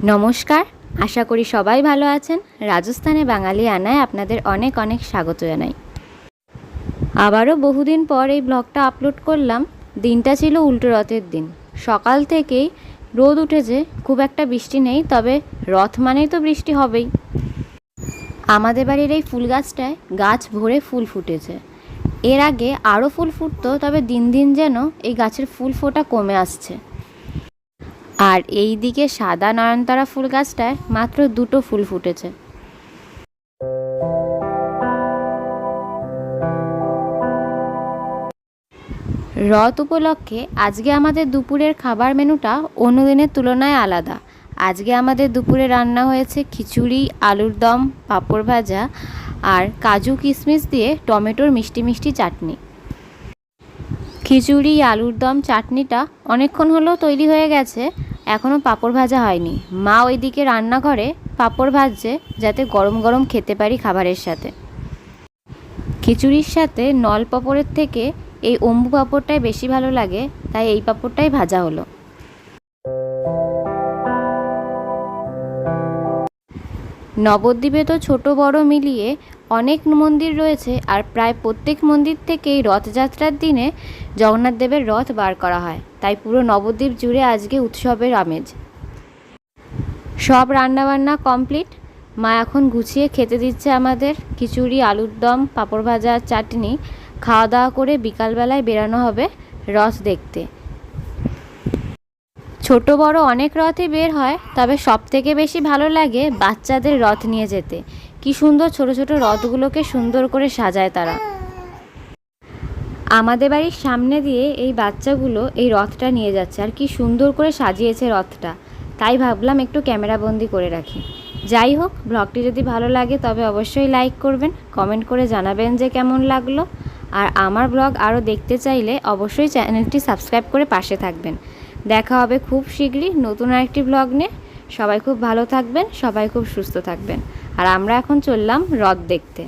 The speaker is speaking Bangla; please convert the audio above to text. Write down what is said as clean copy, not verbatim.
নমস্কার, আশা করি সবাই ভালো আছেন। রাজস্থানে বাঙালি আনায় আপনাদের অনেক অনেক স্বাগত জানাই। আবারও বহুদিন পর এই ব্লগটা আপলোড করলাম। দিনটা ছিল উল্টো রথের দিন। সকাল থেকেই রোদ উঠেছে, খুব একটা বৃষ্টি নেই, তবে রথ মানেই তো বৃষ্টি হবেই। আমাদের বাড়ির এই ফুল গাছটায় গাছ ভরে ফুল ফুটেছে। এর আগে আরও ফুল ফুটতো, তবে দিন দিন যেন এই গাছের ফুল ফোটা কমে আসছে। আর এই দিকে সাদা নয়নতারা ফুল গাছটায় মাত্র 2টো ফুল ফুটেছে। রথ উপলক্ষে আজকে আমাদের দুপুরের খাবার মেনুটা অন্য দিনের তুলনায় আলাদা। আজকে আমাদের দুপুরে রান্না হয়েছে খিচুড়ি, আলুর দম, পাঁপড় ভাজা আর কাজু কিশমিশ দিয়ে টমেটোর মিষ্টি মিষ্টি চাটনি। খিচুড়ি, আলুর দম, চাটনিটা অনেকক্ষণ হলো তৈরি হয়ে গেছে, এখনও পাঁপড় ভাজা হয়নি। মা ওইদিকে রান্নাঘরে পাঁপড় ভাজছে, যাতে গরম গরম খেতে পারি খাবারের সাথে। খিচুড়ির সাথে নল পাঁপড়ের থেকে এই অম্বু পাঁপড়টাই বেশি ভালো লাগে, তাই এই পাঁপড়টাই ভাজা হলো। নবদ্বীপে তো ছোট বড় মিলিয়ে অনেক মন্দির রয়েছে, আর প্রায় প্রত্যেক মন্দির থেকেই রথযাত্রার দিনে জগন্নাথ দেবের রথ বার করা হয়, তাই পুরো নবদ্বীপ জুড়ে আজকে উৎসবের আমেজ। সব রান্নাবান্না কমপ্লিট। মা এখন গুছিয়ে খেতে দিচ্ছে আমাদের খিচুড়ি, আলুর দম, পাঁপড় ভাজা, চাটনি। খাওয়া দাওয়া করে বিকালবেলায় বেরানো হবে রথ দেখতে। ছোট বড় অনেক রথই বের হয়, তবে সব থেকে বেশি ভালো লাগে বাচ্চাদের রথ নিয়ে যেতে। কি সুন্দর ছোট ছোট রথগুলোকে সুন্দর করে সাজায় তারা। আমাদের বাড়ির সামনে দিয়ে এই বাচ্চাগুলো এই রথটা নিয়ে যাচ্ছে, আর কি সুন্দর করে সাজিয়েছে রথটা, তাই ভাবলাম একটু ক্যামেরাবন্দি করে রাখি। যাই হোক, ব্লগটি যদি ভালো লাগে তবে অবশ্যই লাইক করবেন, কমেন্ট করে জানাবেন যে কেমন লাগলো। আর আমার ব্লগ আরও দেখতে চাইলে অবশ্যই চ্যানেলটি সাবস্ক্রাইব করে পাশে থাকবেন। দেখা হবে খুব শীঘ্রই নতুন আরেকটি ব্লগ নিয়ে। সবাই খুব ভালো থাকবেন, সবাই খুব সুস্থ থাকবেন। আর আমরা এখন চললাম রথ দেখতে।